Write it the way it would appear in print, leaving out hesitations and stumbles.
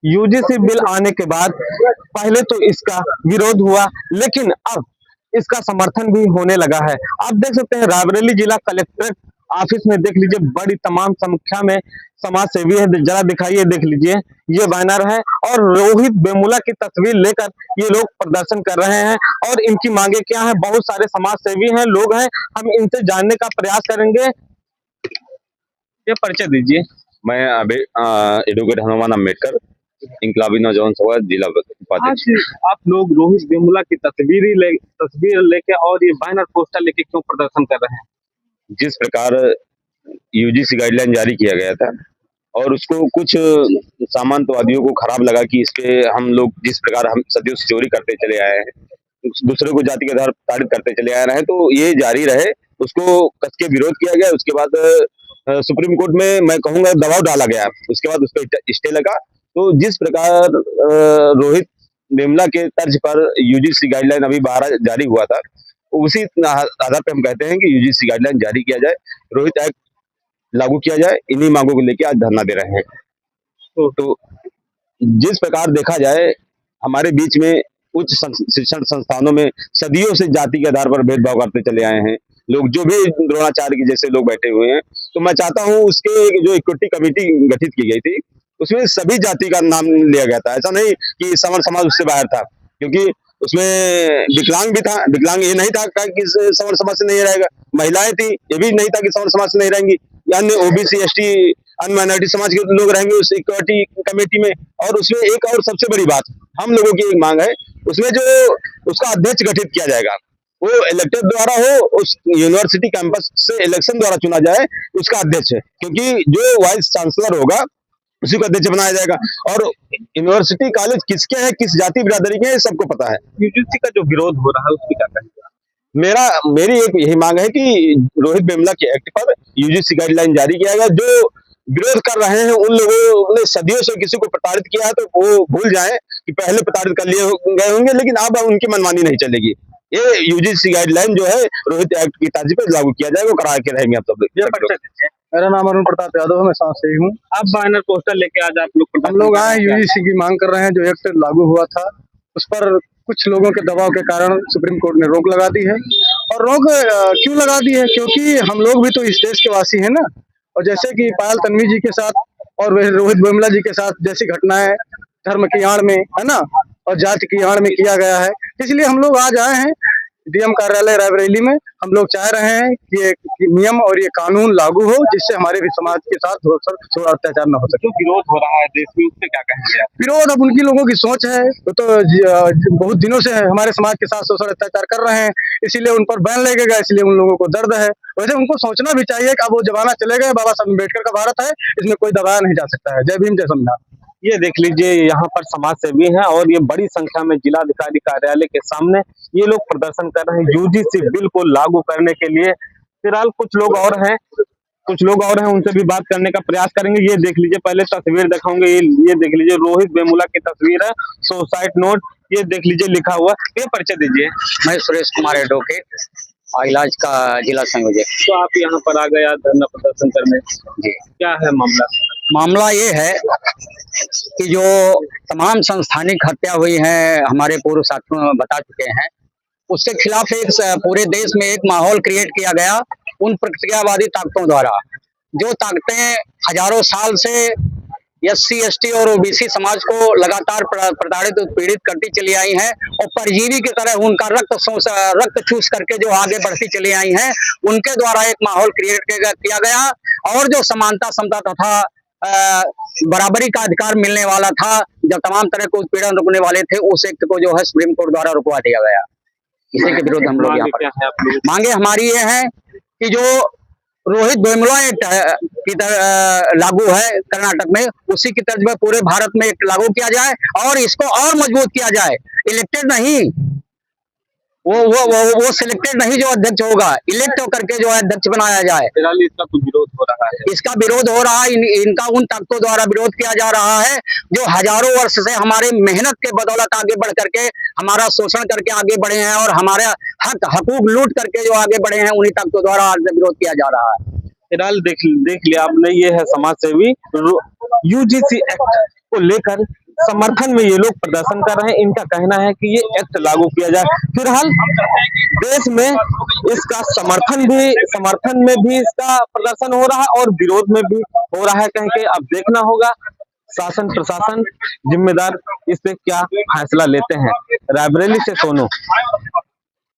UGC bill आने के बाद पहले तो इसका विरोध हुआ, लेकिन अब इसका समर्थन भी होने लगा है। आप देख सकते हैं रायबरेली जिला कलेक्ट्रेट ऑफिस में देख लीजिए, बड़ी तमाम संख्या में समाज सेवी है। जरा दिखाइए, देख लीजिए, ये बैनर है और रोहित वेमुला की तस्वीर लेकर ये लोग प्रदर्शन कर रहे हैं। और इनकी मांगे क्या है? बहुत सारे समाज सेवी हैं, लोग हैं, हम इनसे जानने का प्रयास करेंगे। ये परिचय दीजिए। मैं अभी एडवोकेट हनुमान अम्बेडकर, इंकलाबी नौजवान सभा जिला उपाध्यक्ष। आप लोग रोहित वेमुला की तस्वीर लेके और ये बैनर पोस्टर लेके क्यों प्रदर्शन कर रहे हैं? जिस प्रकार यूजीसी गाइडलाइन जारी किया गया था और उसको कुछ सामंतवादियों को खराब लगा कि इस पे हम लोग जिस प्रकार हम सदियों से चोरी करते चले आए हैं, दूसरे को जाति के आधार प्रताड़ित करते चले आ रहे हैं, तो ये जारी रहे, उसको कस के विरोध किया गया। उसके बाद सुप्रीम कोर्ट में मैं कहूंगा दबाव डाला गया, उसके बाद उस पर स्टे लगा। तो जिस प्रकार रोहित वेमुला के तर्ज पर यूजीसी गाइडलाइन अभी 12 जारी हुआ था, उसी आधार पे हम कहते हैं कि यूजीसी गाइडलाइन जारी किया जाए, रोहित एक्ट लागू किया जाए। इन्हीं मांगों को लेकर आज धरना दे रहे हैं। तो जिस प्रकार देखा जाए, हमारे बीच में उच्च शिक्षण संस्थानों में सदियों से जाति के आधार पर भेदभाव करते चले आए हैं लोग, जो भी द्रोणाचार्य के जैसे लोग बैठे हुए हैं। तो मैं चाहता हूं उसके जो इक्विटी कमेटी गठित की गई थी, उसमें सभी जाति का नाम लिया गया था। ऐसा नहीं कि सवर्ण समाज उससे बाहर था, क्योंकि उसमें विकलांग भी था। विकलांग ये नहीं था कि सवर्ण समाज से नहीं रहेगा, महिलाएं थी, ये भी नहीं था कि सवर्ण समाज से नहीं रहेंगी, अन्य ओबीसी एसटी अन्य माइनॉरिटी समाज के लोग रहेंगे उस इक्विटी कमेटी में। और उसमें एक और सबसे बड़ी बात, हम लोगों की एक मांग है, उसमें जो उसका अध्यक्ष गठित किया जाएगा वो इलेक्टेड द्वारा हो, उस यूनिवर्सिटी कैंपस से इलेक्शन द्वारा चुना जाए उसका अध्यक्ष, क्योंकि जो वाइस चांसलर होगा उसी को अध्यक्ष बनाया जाएगा। और यूनिवर्सिटी कॉलेज किसके हैं, किस जाति बिरादरी के हैं, सबको पता है। यूजीसी का जो विरोध हो रहा है उसकी क्या कहेंगे? मेरी एक यही मांग है कि रोहित वेमुला के एक्ट पर यूजीसी गाइडलाइन जारी किया गया। जो विरोध कर रहे हैं उन लोगों ने सदियों से किसी को प्रताड़ित किया है, तो वो भूल जाएं कि पहले प्रताड़ित कर लिए गए होंगे, लेकिन अब उनकी मनमानी नहीं चलेगी। ये यूजीसी गाइडलाइन जो है रोहित एक्ट की तर्ज पे लागू किया जाएगा, वो करा के रहेंगे आप सब लोग। मेरा नाम अरुण प्रताप यादव है, मैं सांस से ही हूँ। आप बैनर पोस्टर लेके आज आप लोग हम लोग आए यूजीसी की मांग कर रहे हैं। जो एक्ट लागू हुआ था उस पर कुछ लोगों के दबाव के कारण सुप्रीम कोर्ट ने रोक लगा दी है। और रोक क्यों लगा दी है? क्योंकि हम लोग भी तो इस देश के वासी हैं ना। और जैसे कि पायल तन्वी जी के साथ और रोहित वेमुला जी के साथ जैसी घटनाएं धर्म की आड़ में है ना, और जाति की आड़ में किया गया है, इसलिए हम लोग आज आए हैं डीएम कार्यालय रायबरेली में। हम लोग चाह रहे हैं कि ये नियम और ये कानून लागू हो, जिससे हमारे भी समाज के साथ थोड़ा अत्याचार न हो सके। जो विरोध हो रहा है देश में, उससे क्या कहेंगे? विरोध अब उनकी लोगों की सोच है, वो तो बहुत दिनों से हमारे समाज के साथ शोषण अत्याचार कर रहे हैं, इसीलिए उन पर बैन लगेगा, इसलिए उन लोगों को दर्द है। वैसे उनको सोचना भी चाहिए कि अब वो जमाना चले गए, बाबा साहब अम्बेडकर का भारत है, इसमें कोई दबाया नहीं जा सकता है। जय भीम, जय संविधान। ये देख लीजिए, यहाँ पर समाज सेवी हैं और ये बड़ी संख्या में जिलाधिकारी कार्यालय के सामने ये लोग प्रदर्शन कर रहे हैं यूजीसी बिल को लागू करने के लिए। फिलहाल कुछ लोग और हैं, उनसे भी बात करने का प्रयास करेंगे। ये देख लीजिए, पहले तस्वीर दिखाऊंगे। ये देख लीजिए, रोहित वेमुला की तस्वीर है, सुसाइड नोट, ये देख लीजिए लिखा हुआ। ये परिचय दीजिए। मैं सुरेश कुमार एडवोकेट, इलाज का जिला संयोजक। तो आप यहाँ पर आ गए धरना प्रदर्शन करने जी, क्या है मामला? मामला ये है कि जो तमाम संस्थानिक हत्या हुई है, हमारे पूर्व साथियों बता चुके हैं, उसके खिलाफ एक पूरे देश में एक माहौल क्रिएट किया गया उन प्रतिक्रियावादी ताकतों द्वारा, जो ताकतें हजारों साल से एससी एसटी और ओबीसी समाज को लगातार प्रताड़ित उत्पीड़ित करती चली आई हैं और परजीवी की तरह उनका रक्त चूस करके जो आगे बढ़ती चली आई हैं, उनके द्वारा एक माहौल क्रिएट किया गया। और जो समानता, समता तथा बराबरी का अधिकार मिलने वाला था, जब तमाम तरह के उत्पीड़न रुकने वाले थे, उस एक्ट को जो है सुप्रीम कोर्ट द्वारा रुकवा दिया गया। इसी के विरुद्ध हम लोग यहाँ पर मांगे हमारी ये है कि जो रोहित वेमुला एक्ट की लागू है कर्नाटक में, उसी की तर्ज में पूरे भारत में एक लागू किया जाए और इसको और मजबूत किया जाए। इलेक्टेड नहीं, वो सिलेक्टेड नहीं जो अध्यक्ष होगा, इलेक्ट होकर के जो है अध्यक्ष बनाया जाए। इसका कुछ विरोध हो रहा है, इसका विरोध हो रहा है, इनका उन ताकतों द्वारा विरोध किया जा रहा है जो हजारों वर्ष से हमारे मेहनत के बदौलत आगे बढ़ करके हमारा शोषण करके आगे बढ़े हैं और हमारे हकूक लूट करके जो आगे बढ़े हैं, उन्हीं ताकतों द्वारा विरोध किया जा रहा है। फिलहाल देख लिया आपने, ये है समाज सेवी यूजीसी एक्ट को लेकर समर्थन में ये लोग प्रदर्शन कर रहे हैं। इनका कहना है कि ये एक्ट लागू किया जाए। फिलहाल देश में इसका समर्थन में भी इसका प्रदर्शन हो रहा है और विरोध में भी हो रहा है। कहीं के अब देखना होगा शासन प्रशासन जिम्मेदार इस पे क्या फैसला लेते हैं। रायबरेली से सोनू।